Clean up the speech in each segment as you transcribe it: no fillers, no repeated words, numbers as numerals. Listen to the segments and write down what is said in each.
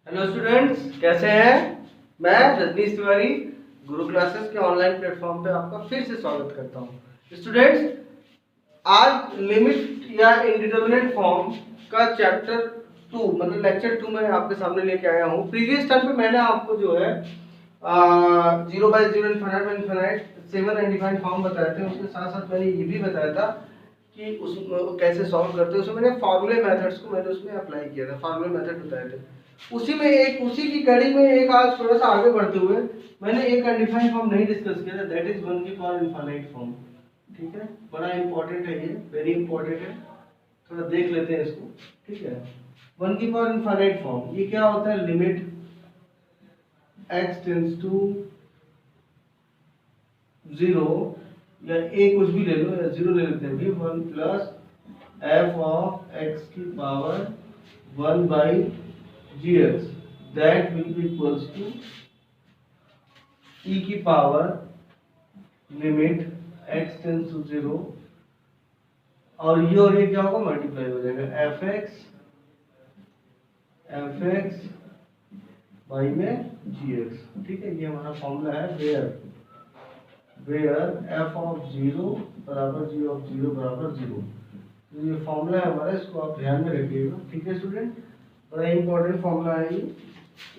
Hello students, कैसे हैं। मैं रजनीश तिवारी गुरु क्लासेस के ऑनलाइन प्लेटफॉर्म पे आपका फिर से स्वागत करता हूं। स्टूडेंट्स, आज लिमिट या इंडिटरमिनेट फॉर्म का चैप्टर 2 मतलब लेक्चर 2 मैं आपके सामने लेके आया हूं। प्रीवियस टाइम पे मैंने आपको जो है 0/0 इनफिनिट 7 अनडिफाइंड फॉर्म बताए थे। उसके साथ साथ मैंने ये भी बताया था कि उसको कैसे सॉल्व करते हैं। उसमें मैंने फार्मूले मेथड्स को मैंने उसमें अप्लाई किया था, फार्मूले मेथड बताए थे। उसी की कड़ी में एक आज थोड़ा सा आगे बढ़ते हुए मैंने एक अनडिफाइंड फॉर्म नहीं डिस्कस किया था, दैट इज 1 की पावर इनफिनिट फॉर्म। ठीक है, बड़ा इंपॉर्टेंट है, ये वेरी इंपॉर्टेंट है, थोड़ा देख लेते हैं इसको। ठीक है, 1 की पावर इनफिनिट फॉर्म ये क्या होता है? लिमिट x टेंड्स टू 0 या a कुछ भी ले लो या 0 ले लेते हैं भी 1 प्लस f ऑफ x की power 1 by gx that will be equals to e की power limit x tends to 0 और ये क्या होगा? मल्टीप्लाई हो जाएगा fx बाई में gx। ठीक है, ये हमारा फॉर्मूला है वेयर f ऑफ 0 बराबर g ऑफ 0 बराबर 0। तो ये फॉर्मूला है हमारा, इसको आप ध्यान में रखिएगा। ठीक है स्टूडेंट, बड़ा इंपॉर्टेंट फॉर्मूला है ये।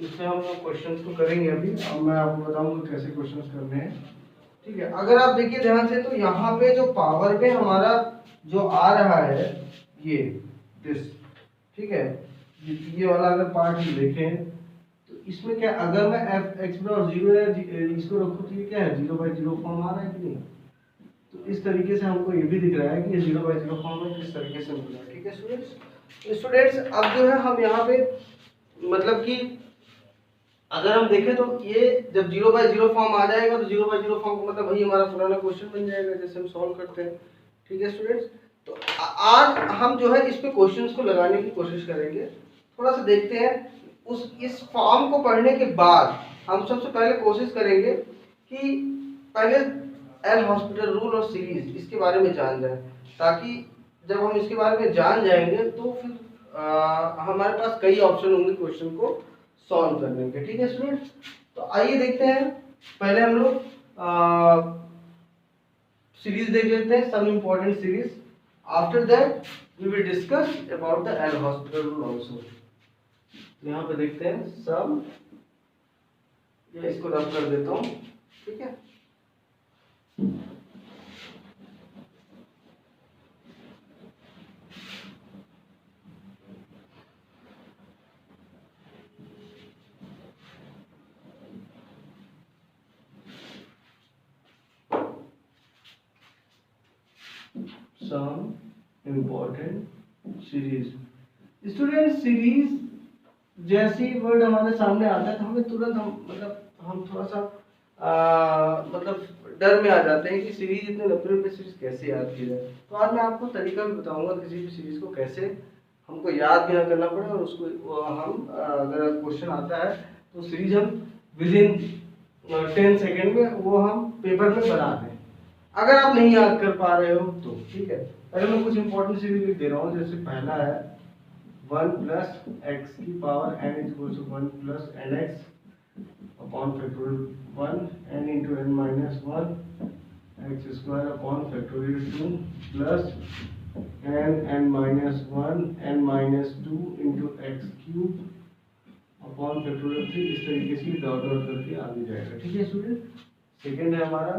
इससे हम लोग क्वेश्चंस को करेंगे अभी, और मैं आपको बताऊंगा कैसे क्वेश्चंस करने हैं। ठीक है, अगर आप देखिए ध्यान से तो यहाँ पे जो पावर पे हमारा जो आ रहा है ये दिस, ठीक है, ये वाला अगर पार्ट देखें तो इसमें क्या, अगर मैं f x बराबर 0 है इसको रखूं तो ये क्या है? 0/0 फॉर्म आ रहा है कि नहीं? तो इस तरीके से हमको ये भी दिख रहा है कि ये 0/0 फॉर्म में किस तरीके से मिल रहा है। ठीक है स्टूडेंट्स, अब जो है हम यहाँ पे मतलब कि अगर हम देखें तो ये जब 0/0 फॉर्म आ जाएगा तो 0/0 फॉर्म का मतलब वही हमारा पुराना क्वेश्चन बन जाएगा जैसे हम सॉल्व करते हैं। ठीक है स्टूडेंट्स, तो आज हम जो है इस पे क्वेश्चंस को लगाने की कोशिश करेंगे। थोड़ा सा देखते हैं इस फॉर्म को पढ़ने के बाद हम सबसे पहले कोशिश करेंगे कि पहले एल हॉस्पिटल रूल और सीरीज इसके बारे में जान जाए, ताकि जब हम इसके बारे में जान जाएंगे तो फिर हमारे पास कई ऑप्शन होंगे क्वेश्चन को सॉल्व करने के। ठीक है स्टूडेंट्स, तो आइए देखते हैं। पहले हम लोग सीरीज देख लेते हैं, some important series. After that we will discuss about the L'Hospital rule also. यहाँ पे देखते हैं सम, ये इसको रब कर देता हूँ। ठीक है, some important series. Student, series जैसे वर्ड हमारे सामने आता है तो हमें तुरंत हम थोड़ा सा मतलब डर में आ जाते हैं कि सीरीज इतने लंबे लंबे सीरीज कैसे याद की जाए। तो आज मैं आपको तरीका भी बताऊंगा किसी भी सीरीज को कैसे हमको याद भी ना करना पड़े, और उसको हम अगर क्वेश्चन आता है तो सीरीज हम विद इन 10 सेकेंड में वो हम पेपर में बना दें। अगर आप नहीं याद कर पा रहे हो तो ठीक है, पहले मैं कुछ इंपॉर्टेंट सीरीज लिख दे रहा हूँ। जैसे पहला है 1 प्लस एक्स की power n equal to 1 plus n x upon factorial 1 n into n minus 1 x square upon factorial 2 plus n minus 1 n minus 2 into x cube upon factorial 3। इस तरीके से डॉट डॉट करके आगे जाएगा। ठीक है student, second है हमारा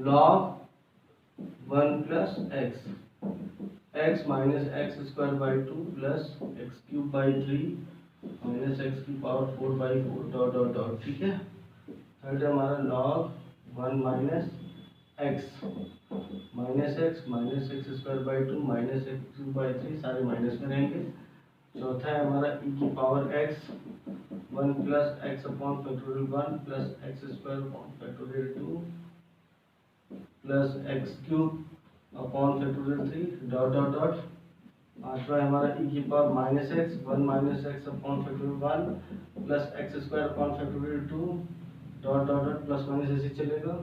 log 1 plus x minus x square by 2 plus x cube by 3 minus x की पावर 4/4 डॉट डॉट डॉट। ठीक है, थर्ड है हमारा log 1 minus x minus x square by 2 minus x cube by 3, सारे minus में रहेंगे। चौथा है हमारा e की power x 1 plus x upon factorial 1 plus x square upon factorial 2 plus x cube upon factorial 3 dot dot dot. पांचवा है हमारा e की power minus x 1 minus x upon factorial 1 plus x square upon factorial 2 dot dot dot plus minus ऐसे चलेगा।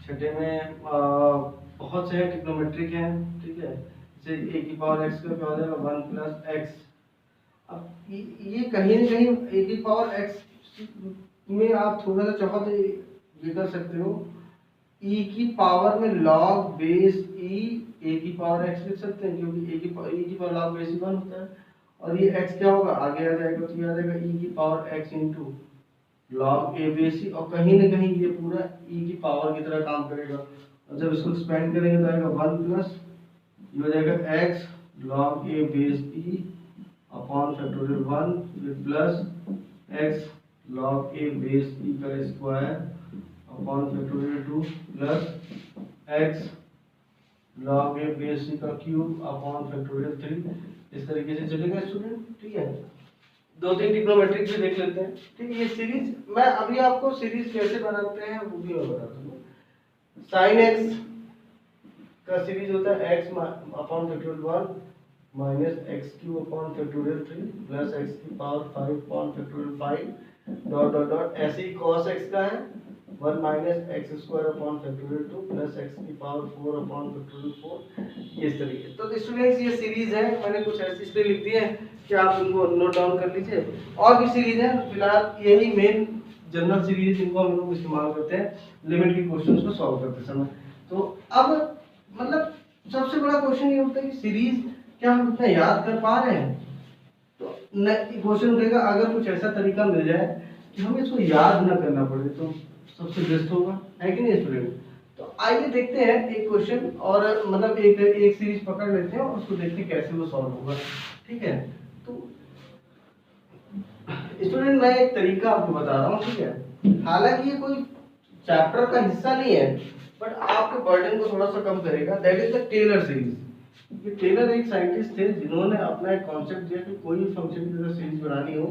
छठे में बहुत से ट्रिग्नोमेट्रिक हैं। ठीक है, जैसे a की पावर x का क्या हो जाएगा 1 प्लस एक्स अब ये कहीं ना कहीं ए की पावर एक्स में आप थोड़ा सा चाहो तो ये कर सकते हो, ई की पावर में लॉग बेस ई ए की पावर एक्स लिख सकते हैं, क्योंकि ई की पावर लॉग बेस ई 1 होता है, और ये एक्स क्या होगा आगे आ जाएगा, तो ये आ जाएगा ई की power x into log a base ई, और कहीं ना कहीं ये पूरा ई की पावर की तरह काम करेगा, और जब इसको एक्सपेंड करेंगे तो आएगा 1 प्लस ये हो जाएगा x log a base e upon factorial 1 फिर plus x log a base e का square upon factorial 2 plus x log a base e का क्यूब अपॉन फैक्टोरियल 3। इस तरीके से चलेगा स्टूडेंट, ठीक है। दो तीन ट्रिग्नोमेट्रिक भी देख लेते हैं, ठीक है। ये सीरीज मैं अभी आपको सीरीज कैसे बनाते हैं वो भी मैं बताता हूँ। साइन एक्स का सीरीज होता है x upon factorial 1 minus x cube upon factorial 3 plus x की power 5 upon factorial 5 dot dot dot. ऐसे ही cos x का है 1 minus x square upon factorial 2 plus x की पावर 4 अपॉन फैक्टोरियल 4। इस तरीके तो स्टूडेंट्स ये सीरीज है, मैंने कुछ ऐसी इसलिए लिख दी है कि आप इनको नोट डाउन कर लीजिए। और भी सीरीज है, फिलहाल यही मेन जनरल सीरीज जिनको हम लोग इस्तेमाल करते हैं लिमिट के क्वेश्चंस को सॉल्व करते समय। तो अब मतलब सबसे बड़ा क्वेश्चन ये होता है कि सीरीज क्या हम इतना याद कर पा रहे हैं। तो क्वेश्चन उठेगा अगर कुछ ऐसा तरीका मिल जाए कि हमें इसको याद ना करना पड़े तो सबसे बेस्ट होगा, है कि नहीं स्टूडेंट। तो आइए देखते हैं एक क्वेश्चन, और मतलब एक सीरीज पकड़ लेते हैं और उसको देखते हैं कैसे वो सॉल्व होगा, ठीक है। तो स्टूडेंट मैं एक तरीका आपको बता रहा हूँ, ठीक है। हालांकि ये कोई चैप्टर का हिस्सा नहीं है बट आपके बर्डन को थोड़ा सा कम करेगा। That is the Taylor series. ये टेलर एक साइंटिस्ट थे जिन्होंने अपना एक कॉन्सेप्ट दिया कि कोई भी फंक्शन की अगर सीरीज बनानी हो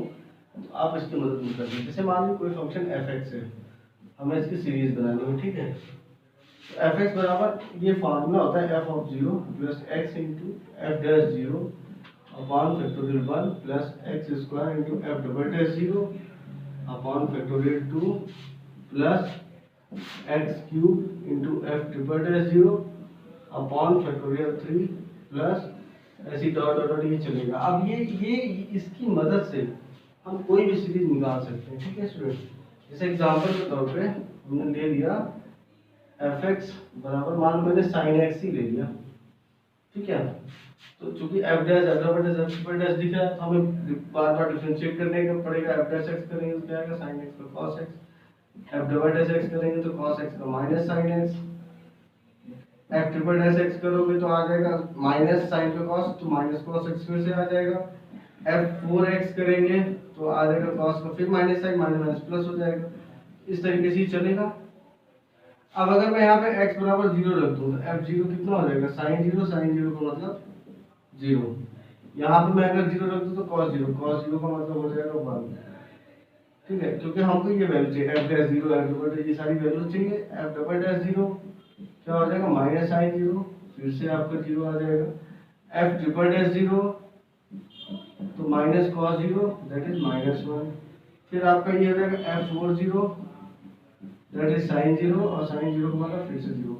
तो आप इसकी मदद नहीं करते। जैसे मान लीजिए कोई फंक्शन f(x) है, हमें इसकी सीरीज बनानी है, ठीक है। तो f(x) बराबर ये फार्मूला होता है f of 0 plus x into f dash 0 upon factorial 1 plus x square into f double dash 0 upon factorial 2 plus x cube into f triple dash 0 upon factorial 3 plus ऐसी डॉट डॉट ये चलेगा। अब ये इसकी मदद से हम कोई भी सीरीज निकाल सकते हैं, ठीक है स्टूडेंट। जैसे एग्जांपल के तौर पे हमने ले लिया f(x) बराबर मान लो मैंने sin x ही ले लिया, ठीक है। तो चूंकि f dash f double dash f triple dash दिख रहा है तो हमें बार बार डिफरेंशिएट करने का पड़ेगा। f डैश x करेंगे तो क्या आएगा sin x का cos x, f double dash x करेंगे तो cos x का minus sin x, f triple dash x करोगे तो आ जाएगा माइनस sin का cos, तो माइनस cos x फिर से आ जाएगा। f4x करेंगे तो आ जाएगा cos का फिर minus sine minus minus plus हो जाएगा। इस तरीके से ही चलेगा। अब अगर मैं यहाँ पे x बराबर 0 रख दूँ तो f0 कितना हो जाएगा sin 0 का मतलब 0। यहाँ पे मैं अगर 0 रख दूँ तो cos 0 का मतलब हो जाएगा 1, ठीक है। क्योंकि हमको ये वैल्यू चाहिए f dash 0 f double dash ये सारी वैल्यू चाहिए। f डबल डैश 0 क्या हो जाएगा माइनस sin 0 फिर से आपका 0 आ जाएगा। f ट्रिपल डैश 0 तो माइनस cos 0 दैट इज -1। फिर आपका ये हो जाएगा f4 दैट इज sin 0 और sin 0 का मतलब फिर से 0।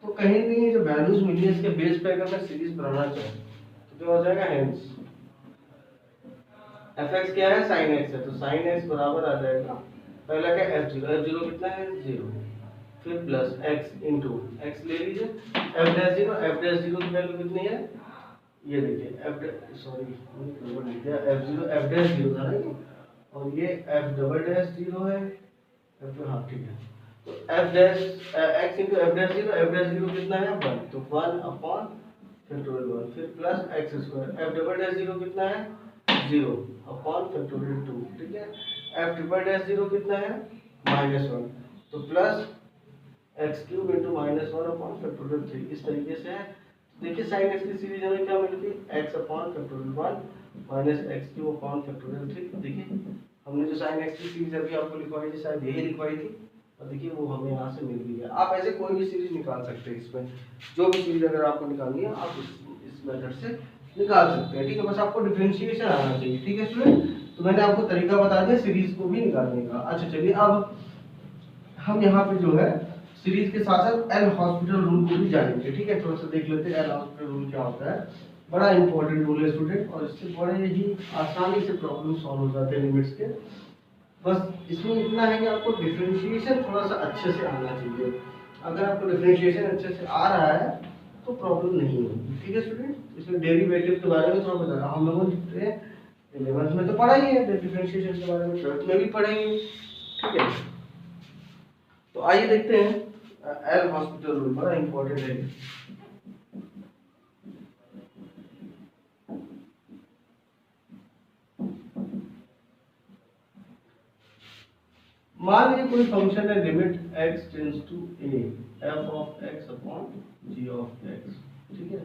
तो कहीं ना कहीं जो वैल्यूज मिली है इसके बेस पे अगर मैं सीरीज बनाना चाहूँ तो क्या हो जाएगा हेंस fx क्या है sin x है, तो sin x बराबर आ जाएगा पहला क्या f0 कितना है 0 फिर प्लस x इंटू x ले लीजिए f डैश 0 की वैल्यू कितनी है ये देखिए f सॉरी मैंने लिख दिया f डैश 0 था ना, और ये f डबल डैश 0 है हाँ ठीक है। तो f dash x into f dash 0 कितना है 1, तो 1 अपॉन फैक्टोरियल 1 फिर plus x square f double dash 0 कितना है 0 अपॉन फैक्टोरियल 2, ठीक है। f ट्रिपल डैश 0 कितना है -1 तो plus x cube into -1 upon factorial 3। इस तरीके से है। देखिए sin x की सीरीज हमें क्या मिलती है x upon factorial 1 minus x cube upon factorial 3। देखिए हमने जो sin x की सीरीज अभी आपको लिखवाई थी शायद यही लिखवाई थी, और देखिए वो हमें यहाँ से मिल गई है। आप ऐसे कोई भी सीरीज निकाल सकते हैं, इसमें जो भी सीरीज अगर आपको निकालनी है आप इस मेथड से निकाल सकते हैं, ठीक है। बस आपको डिफरेंशिएशन आना चाहिए, ठीक है स्टूडेंट। तो मैंने आपको तरीका बता दिया सीरीज को भी निकालने का। अच्छा चलिए अब हम यहाँ पे जो है सीरीज के साथ साथ एल हॉस्पिटल रूल को भी जानेंगे, ठीक है। थोड़ा सा देख लेते हैं एल हॉस्पिटल रूल क्या होता है। बड़ा इंपॉर्टेंट रूल है स्टूडेंट, और इससे बड़े ही आसानी से प्रॉब्लम सॉल्व हो जाते हैं लिमिट्स के। बस इसमें इतना है कि आपको डिफरेंशिएशन थोड़ा सा अच्छे से आना चाहिए। अगर आपको डिफरेंशिएशन अच्छे से आ रहा है तो प्रॉब्लम नहीं होगी। ठीक है स्टूडेंट, इसमें डेरिवेटिव के बारे में थोड़ा बता, हम लोगों ने 11th में तो पढ़ा ही है, डिफरेंशिएशन के बारे में 12th में भी पढ़ेंगे। ठीक है, तो आइए देखते हैं एल हॉस्पिटल रूल, बड़ा इंपॉर्टेंट है। मान लीजिए कोई फंक्शन है limit x tends to a f of x upon g of x। ठीक है,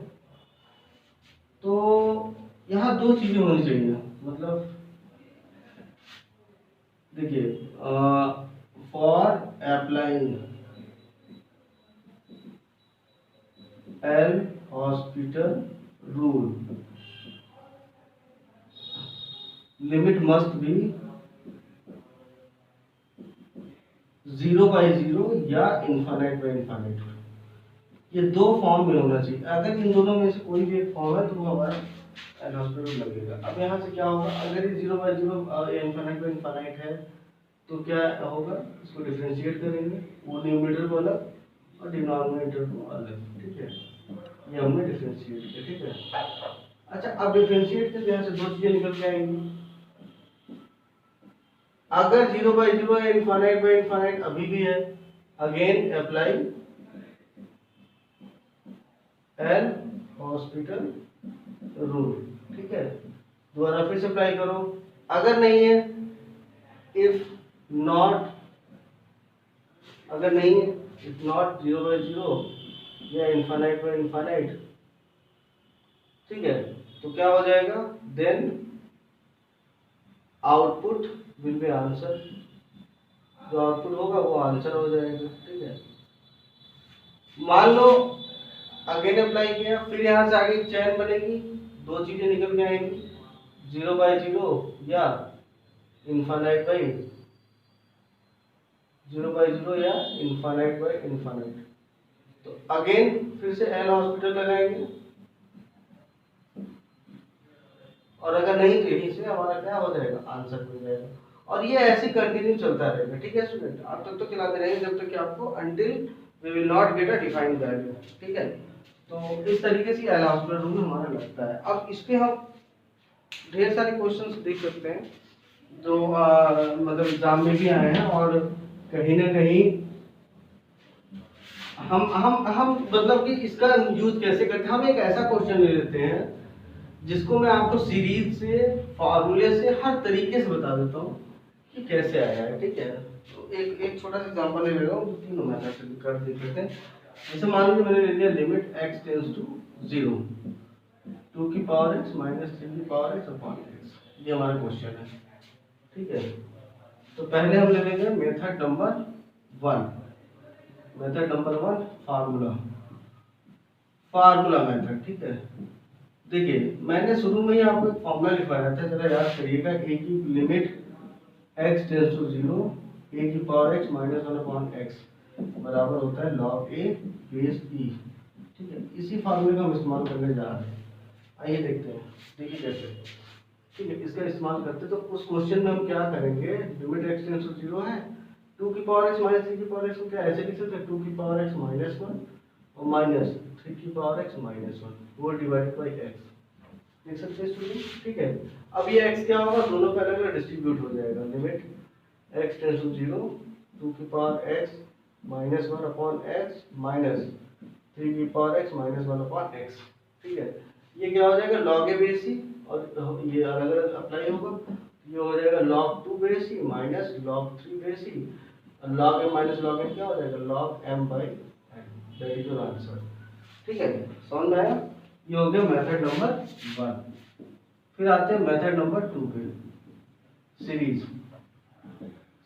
तो यहाँ दो चीजें होनी चाहिए, मतलब देखिए for applying L hospital rule limit must be 0/0 या इनफाइनाइट बाई इनफाइनाइट। ये दो फॉर्म में होना चाहिए। अगर इन दोनों में से कोई भी एक फॉर्म है तो वो हमारा एल हॉस्पिटल लगेगा। अब यहाँ से क्या होगा, अगर ये 0/0 इनफाइनाइट बाई इनफाइनाइट है तो क्या होगा, इसको डिफरेंशिएट करेंगे, वो न्यूमरेटर को अलग और डिनोमिनेटर को अलग। ठीक है, ये हमने डिफरेंशिएट किया। ठीक है, अच्छा अब डिफरेंशिएट करके यहाँ से दो चीजें निकल के आएंगी। अगर 0/0 है, इनफाइनाइट बाई इनफाइनाइट अभी भी है, again apply L hospital rule. ठीक है, दोबारा फिर से अप्लाई करो। अगर नहीं है, इफ नॉट, अगर नहीं है, इफ नॉट 0/0 या इनफाइनाइट बाई इनफाइनाइट, ठीक है, तो क्या हो जाएगा, then output will be answer. जो आउटपुट होगा वो आंसर हो जाएगा। ठीक है, मान लो अगेन अप्लाई किया, फिर यहाँ से आगे चैन बनेगी, दो चीजें निकल के आएंगी, 0/0 या इनफाइनाइट बाई 0/0 या इनफाइनाइट बाई इनफाइनाइट। तो अगेन फिर से एल हॉस्पिटल लगाएंगे, और अगर नहीं तो यहीं से हमारा क्या हो जाएगा, आंसर मिल जाएगा। और ये ऐसे कंटिन्यू चलता रहेगा। ठीक है स्टूडेंट, आप तब तक चलाते रहेंगे जब तक कि आपको until we will not get a defined value. ठीक है, तो इस तरीके से एल हॉस्पिटल रूल हमारा लगता है। अब इस पे हम ढेर सारे क्वेश्चंस देख सकते हैं जो मतलब एग्जाम में भी आए हैं, और कहीं ना कहीं हम मतलब कि इसका यूज कैसे करते हैं। हम एक ऐसा क्वेश्चन ले लेते हैं जिसको मैं आपको सीरीज से, फॉर्मूले से, हर तरीके से बता देता हूँ कि कैसे आया है। ठीक है, तो एक छोटा सा एग्जांपल ले लेगा हूँ, तीनों मेथड से कर देख लेते हैं। जैसे मान लीजिए मैंने ले लिया लिमिट x टेंड्स टू 0 2 की पावर x माइनस 3 की पावर x अपॉन x, ये हमारा क्वेश्चन है। ठीक है, तो पहले हम ले लेंगे method number 1। Method number 1 formula method. ठीक है, देखिए मैंने शुरू में ही आपको एक फॉर्मूला लिखवाया था, जरा याद करिएगा। a की limit x tends to 0 a की power x minus 1 upon x बराबर होता है log a बेस e। ठीक है, इसी फार्मूले का हम इस्तेमाल करने जा रहे हैं। आइए देखते हैं, देखिए कैसे। ठीक है, इसका इस्तेमाल करते तो उस क्वेश्चन में हम क्या करेंगे, लिमिट x टेंड्स टू 0 है, 2 की पावर x माइनस 3 की पावर x को क्या ऐसे लिख सकते हैं, 2 की पावर x माइनस 1 और माइनस 3 की power x minus 1 whole divided by x लिख सकते हैं स्टूडेंट। ठीक है, अब ये x क्या होगा, दोनों का अलग अलग डिस्ट्रीब्यूट हो जाएगा। लिमिट x टेंड्स टू 0 2 की power x minus 1 upon x minus 3 की power x minus 1 upon x। ठीक है, ये क्या हो जाएगा, log a बेस c, और ये अलग अलग अप्लाई होगा, ये हो जाएगा log 2 base c minus log 3 base c, और log m minus log n क्या हो जाएगा, log m by n। That is your answer. ठीक है, समझ में आया। ये हो गया मेथड नंबर 1। फिर आते हैं मेथड नंबर 2 पे, सीरीज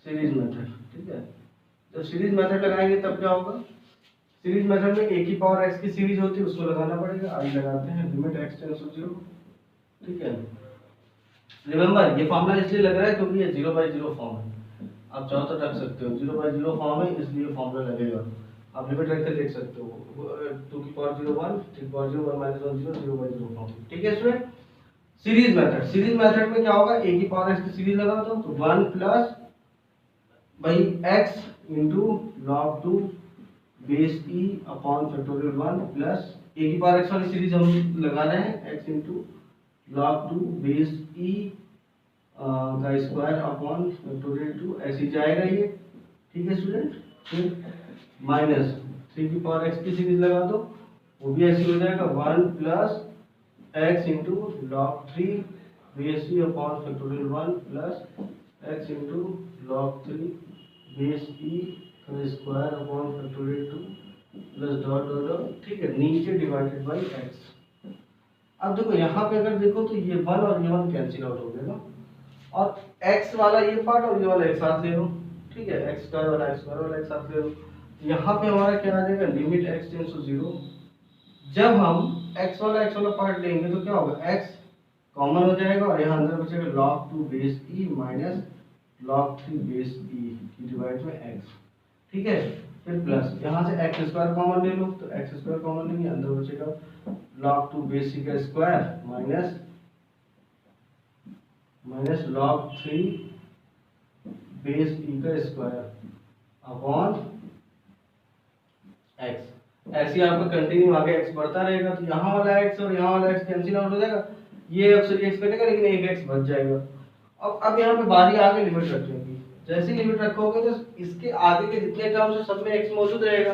मेथड। ठीक है, जब सीरीज मेथड लगाएंगे तब क्या होगा, सीरीज मेथड में a की पावर x की सीरीज होती है, उसको लगाना पड़ेगा। आइए लगाते हैं, लिमिट x टेंड्स टू 0। ठीक है, रिमेंबर ये फॉर्मूला इसलिए लग रहा है क्योंकि ये 0/0 फॉर्म है। आप चाहो तो रख सकते हो, 0/0 फॉर्म है इसलिए फॉर्मूला लगेगा। आप लिमिट रख के देख सकते हो 2 की पावर 0 1 3 की पावर 0 1 माइनस 1 0 0 बाई 0 फॉर्म। ठीक है स्टूडेंट। सीरीज मेथड में क्या होगा, a की पावर x की सीरीज लगा दो तो 1 प्लस भाई x into log 2 base e upon factorial 1 plus a की पावर x वाली सीरीज हम लगा रहे हैं x into log 2 base e का स्क्वायर अपॉन फैक्टोरियल 2 ऐसे जाएगा ये। ठीक है स्टूडेंट। फिर माइनस 3 की पावर x की सीरीज लगा दो, वो भी ऐसे हो जाएगा 1 plus x into log 3 base e upon factorial 1 plus x into log 3 base e का square upon factorial 2 plus dot dot dot. ठीक है, नीचे डिवाइडेड बाई x। अब देखो यहाँ पे अगर देखो तो ये 1 और ये 1 कैंसिल आउट हो गया ना, और x वाला ये पार्ट और ये वाला एक साथ ले लो। ठीक है, x स्क्वायर वाला एक साथ ले लो। यहाँ पे हमारा क्या आ जाएगा, लिमिट x टेंड्स टू 0। जब हम x वाला पार्ट लेंगे तो क्या होगा, x कॉमन हो जाएगा और यहाँ अंदर बचेगा log 2 base e minus log 3 base e की डिवाइड में x। ठीक है, फिर प्लस यहाँ से x स्क्वायर कॉमन ले लो तो x स्क्वायर कॉमन लेंगे, अंदर बचेगा log 2 बेस e का square minus log 3 base e का स्क्वायर अपॉन x। ऐसे ही आपका कंटिन्यू आगे x बढ़ता रहेगा तो यहाँ वाला x और यहाँ वाला x कैंसिल आउट हो जाएगा, ये x और ये x कटेगा लेकिन एक x बच जाएगा। अब यहाँ पे बारी आगे लिमिट रखेंगे, जैसे लिमिट रखोगे तो इसके आगे के जितने टर्म्स है सब में x मौजूद रहेगा,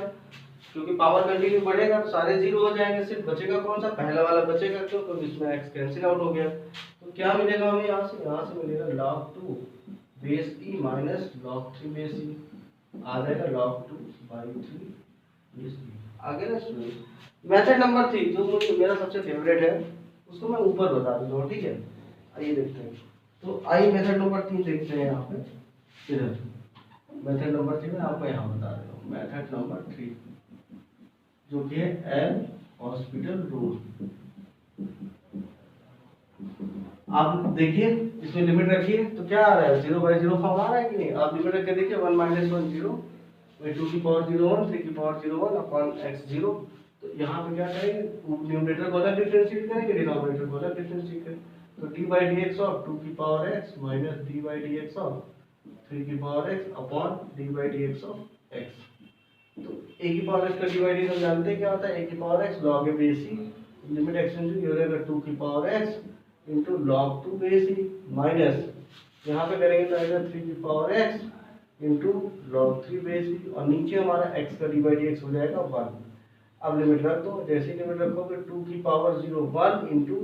क्योंकि पावर कंटिन्यू बढ़ेगा तो सारे जीरो हो जाएंगे, सिर्फ बचेगा कौन सा, पहला वाला बचेगा, क्यों, क्योंकि इसमें x कैंसिल आउट हो गया। तो क्या मिलेगा हमें यहाँ से मिलेगा log 2 base e minus log 3 base e, आ जाएगा log 2 बाई 3 बेस e। आगे ना स्टूडेंट मेथड नंबर 3 जो मुझे मेरा सबसे फेवरेट है उसको मैं ऊपर बता दूंगा। ठीक है, आइए देखते हैं। तो आइए मेथड नंबर 3 देखते हैं। यहाँ पे इधर मेथड नंबर 3 में आपको यहाँ बता रहा हूँ, मेथड नंबर 3 जो कि है एल हॉस्पिटल रूल। आप देखिए इसमें लिमिट रखिए तो क्या आ रहा है, 0 बाई 0 फॉर्म आ रहा है कि नहीं। आप लिमिट रख के देखिए 1 माइनस 1 0 में 2 की पावर 0 1 3 की पावर 0 1 अपॉन x 0। तो यहाँ पे क्या करेंगे, न्यूमरेटर को अलग डिफरेंशिएट करेंगे, डिनोमिनेटर को अलग डिफरेंशिएट करेंगे। तो d बाई dx ऑफ 2 की power x minus d by dx of 3 की power x upon d by dx of x। तो a की पावर x का d बाई dx हम जानते हैं क्या होता है, a की power x log a base e, limit x tends to ये हो जाएगा 2 की power x into log 2 base e minus यहाँ पे करेंगे तो आएगा 3 की power x into log 3 base e, और नीचे हमारा x का d बाई dx हो जाएगा 1। अब लिमिट रख दो, जैसे लिमिट रखोगे 2 की power 0 1 into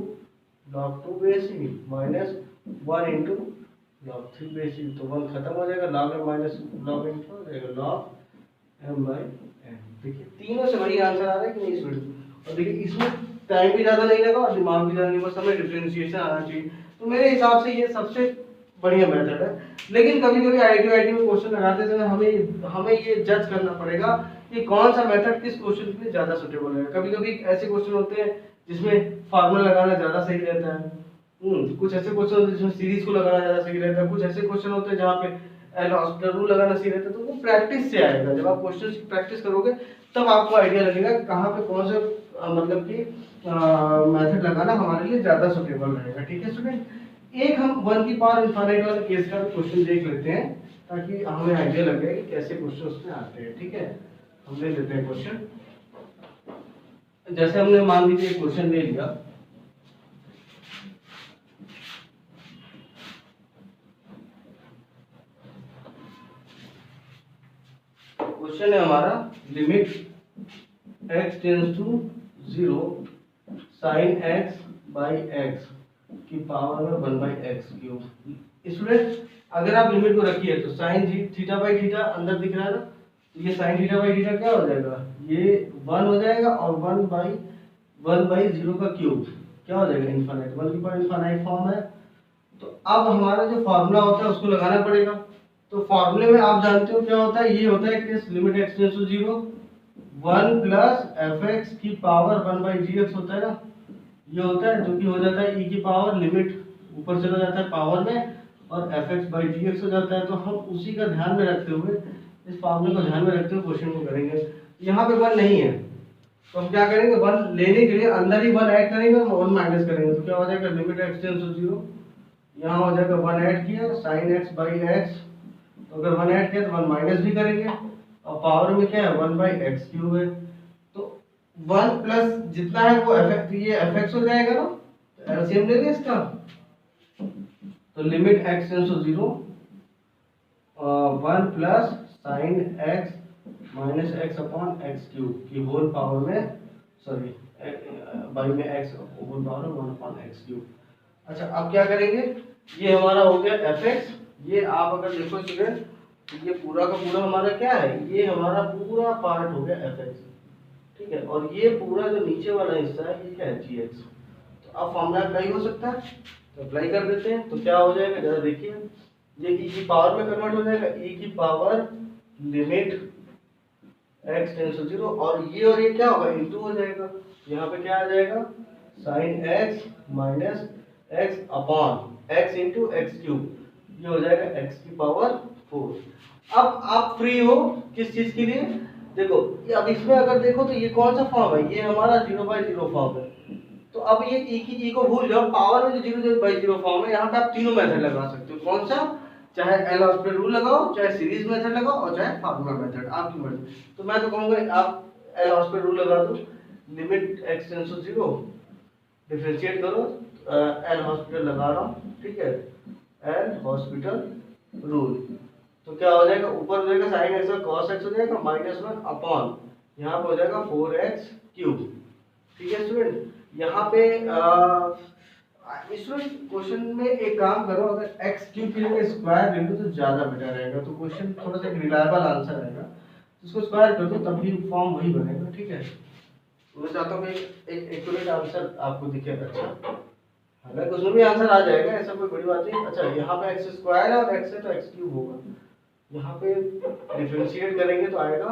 log 2 base e minus 1 into log 3 base e, तो 1 खत्म हो जाएगा, log m minus log m हो जाएगा log m बाई n। देखिए तीनों से वही आंसर आ रहा है कि नहीं स्टूडेंट। और देखिए इसमें टाइम भी ज़्यादा नहीं लगा और दिमाग भी ज़्यादा नहीं, बस हमें डिफरेंशिएशन आना चाहिए। तो मेरे हिसाब से ये सबसे बढ़िया मेथड है। लेकिन कभी कभी आईटी में क्वेश्चन लगाते समय हमें ये जज करना पड़ेगा कि कौन सा मेथड किस क्वेश्चन के लिए ज़्यादा सुटेबल है। कभी कभी ऐसे क्वेश्चन होते हैं जिसमें फार्मूला लगाना ज़्यादा सही रहता है, कुछ ऐसे क्वेश्चन होते हैं जिसमें सीरीज को लगाना ज़्यादा सही रहता है, कुछ ऐसे क्वेश्चन होते हैं जहाँ पे एल हॉस्पिटल रूल लगाना सही रहता है। तो वो प्रैक्टिस से आएगा, जब आप क्वेश्चन की प्रैक्टिस करोगे तब आपको आइडिया लगेगा कहाँ पे कौन सा मतलब कि मेथड लगाना हमारे लिए ज़्यादा सुटेबल रहेगा। ठीक है स्टूडेंट, एक हम 1 की पावर इनफाइनाइट वाले केस का क्वेश्चन देख लेते हैं ताकि हमें आइडिया लगे कि कैसे क्वेश्चन उसमें आते हैं। ठीक है, हम ले लेते हैं क्वेश्चन। जैसे हमने मान लीजिए क्वेश्चन ले लिया, क्वेश्चन है हमारा limit x tends to 0 sin x by x की पावर में 1 बाई x क्यूब। स्टूडेंट अगर आप लिमिट को रखिए तो साइन थीटा बाई थीटा अंदर दिख रहा है ना, तो ये साइन थीटा बाई थीटा क्या हो जाएगा, ये 1 हो जाएगा और 1 बाई 0 का क्यूब क्या हो जाएगा, इनफाइनाइट, 1 की पावर इनफाइनाइट फॉर्म है। तो अब हमारा जो फार्मूला होता है उसको लगाना पड़ेगा। तो फार्मूले में आप जानते हो क्या होता है, ये होता है कि limit x tends to 0 1 plus fx की पावर 1 बाई gx होता है ना, ये होता है जो कि हो जाता है e की पावर, लिमिट ऊपर चला जाता है पावर में और fx बाई gx हो जाता है। तो हम उसी का ध्यान में रखते हुए, इस फार्मूले को ध्यान में रखते हुए क्वेश्चन को करेंगे। यहाँ पे 1 नहीं है, तो हम क्या करेंगे, 1 लेने के लिए अंदर ही 1 ऐड करेंगे और 1 माइनस करेंगे, तो क्या हो जाएगा, लिमिट x टेंड्स टू 0, यहाँ हो जाएगा 1 ऐड किया sin x बाई x, तो अगर 1 ऐड किया तो 1 माइनस भी करेंगे, और पावर में क्या है 1 बाई एक्स क्यूब है, तो 1 प्लस जितना है वो एफ, ये एफ एक्स हो जाएगा ना, तो एलसीएम ले लें इसका, तो limit x tends to 0 1 plus sine x minus x upon x cube की होल पावर में, सॉरी बाई में x होल पावर में 1 अपॉन एक्स क्यूब। अच्छा अब क्या करेंगे, ये हमारा हो गया एफ एक्स, ये आप अगर देखो स्टूडेंट तो ये पूरा का पूरा हमारा क्या है, ये हमारा पूरा पार्ट हो गया एफ एक्स, ठीक है, और ये पूरा जो नीचे वाला हिस्सा है ये क्या है जी एक्स। तो अब फॉर्मूला अप्लाई हो सकता है, तो अप्लाई कर देते हैं, तो क्या हो जाएगा जरा देखिए, ये ई की पावर में कन्वर्ट हो जाएगा, ई की power limit x tends to 0, और ये क्या होगा इनटू हो जाएगा, यहाँ पे क्या आ जाएगा sin x minus x upon x into x cube, ये हो जाएगा x की पावर 4। अब आप फ्री हो किस चीज के लिए, देखो अब इसमें अगर देखो तो ये कौन सा फॉर्म है, ये हमारा 0/0 फॉर्म है, तो अब ये ई को भूल जाओ, पावर में जो 0/0 फॉर्म है, यहाँ पे आप तीनों मेथड लगा सकते हो, कौन सा, चाहे एल हॉस्पिटल रूल लगाओ, चाहे सीरीज मेथड लगाओ, और चाहे फार्मूला मेथड, आपकी मर्जी। तो मैं तो कहूंगा आप एल हॉस्पिटल रूल लगा दो, limit x tends to 0 differentiate करो, एल हॉस्पिटल लगा रहा हूँ, ठीक है, एल हॉस्पिटल रूल, तो क्या हो जाएगा, ऊपर हो जाएगा sin x और cos x हो जाएगा -1 अपॉन यहाँ पे हो जाएगा 4x क्यूब, ठीक है स्टूडेंट। यहाँ पे स्टूडेंट क्वेश्चन में एक काम करो, अगर x क्यूब की जगह स्क्वायर ले लो तो ज्यादा बेटर रहेगा, तो क्वेश्चन थोड़ा सा रिलायबल आंसर रहेगा, इसको स्क्वायर कर दो तब भी फॉर्म वही बनेगा, ठीक है। मैं चाहता हूँ एक एक्यूरेट आंसर आपको दिखे, अच्छा हालांकि उसमें भी आंसर आ जाएगा, ऐसा कोई बड़ी बात नहीं। अच्छा यहाँ पे एक्स स्क्वायर है और एक्स है तो एक्स क्यूब होगा, यहाँ पे डिफरेंशिएट करेंगे तो आएगा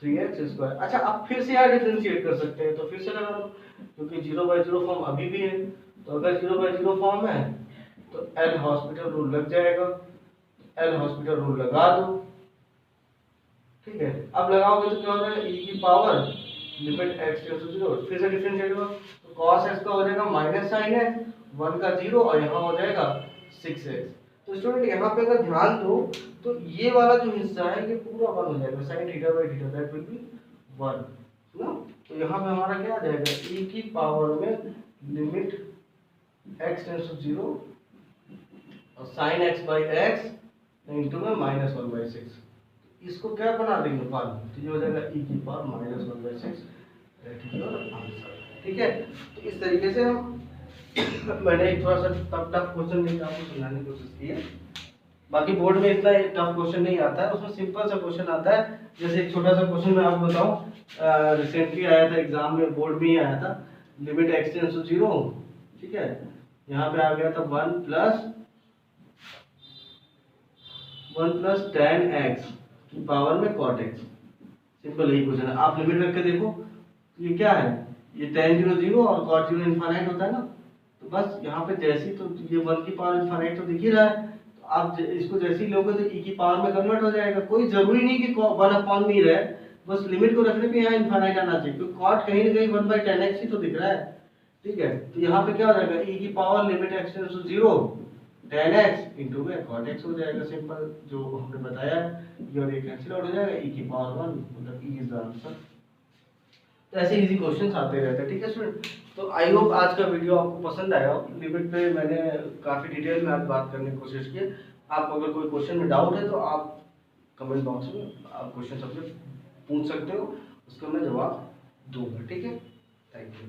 3x स्क्वायर। अच्छा अब फिर से यहाँ डिफरेंशिएट कर सकते हैं, तो फिर से लगा दो, क्योंकि 0/0 फॉर्म अभी भी है, तो अगर 0/0 फॉर्म है तो एल हॉस्पिटल रूल लग जाएगा, एल हॉस्पिटल रूल लगा दो, ठीक है। अब लगाओगे तो क्या हो जाएगा, e की power limit x tends to 0, फिर से डिफरेंशिएट होगा, तो cos x का हो जाएगा माइनस साइन है 1 का 0, और यहाँ हो जाएगा 6x। तो स्टूडेंट यहाँ पे अगर ध्यान दो तो ये वाला जो हिस्सा है ये पूरा 1 हो जाएगा, sin theta by theta that will be 1 ना, तो यहाँ पे हमारा क्या आ जाएगा, e की पावर में लिमिट x टेंड्स टू 0 और sin x by x into में -1/6, इसको क्या बना देंगे फॉर्म, तो ये हो जाएगा e की power -1/6, that is your answer, ठीक है। तो इस तरीके से हम मैंने एक थोड़ा सा टफ क्वेश्चन लेकर आपको समझाने की कोशिश की है, बाकी बोर्ड में इतना टफ क्वेश्चन नहीं आता है, उसमें सिंपल सा क्वेश्चन आता है। जैसे एक छोटा सा क्वेश्चन मैं आपको बताऊं, रिसेंटली आया था एग्जाम में, बोर्ड में ही आया था, लिमिट x टेंड्स टू 0, ठीक है, यहाँ पे आ गया था 1 प्लस tan x की पावर में cot x, सिंपल यही क्वेश्चन है। आप लिमिट रख के देखो, ये क्या है, ये tan 0 0 और cot 0 इनफाइनाइट होता है ना, तो बस यहाँ पे जैसी, तो ये 1 की पावर इनफाइनाइट तो दिख ही रहा है, तो आप इसको जैसे ही लोगे तो e की पावर में कन्वर्ट हो जाएगा, कोई जरूरी नहीं कि 1 अपॉन में ही रहे, बस लिमिट को रखने पे यहाँ इनफाइनाइट आना चाहिए, क्योंकि cot कहीं ना कहीं 1/tan x ही तो दिख रहा है, ठीक है। तो यहाँ पे क्या हो जाएगा, e की power limit x tends to 0 tan x into में cot x हो जाएगा, सिंपल जो हमने बताया, ये और ये कैंसिल आउट हो जाएगा, e की पावर 1, मतलब e इज द आंसर। तो ऐसे इजी क्वेश्चंस आते रहते हैं, ठीक है स्टूडेंट। तो आई होप आज का वीडियो आपको पसंद आया हो, लिमिट पे मैंने काफ़ी डिटेल में आज बात करने की कोशिश की। आप अगर कोई क्वेश्चन में डाउट है तो आप कमेंट बॉक्स में आप क्वेश्चन सबसे पूछ सकते हो, उसका मैं जवाब दूंगा, ठीक है। Thank you.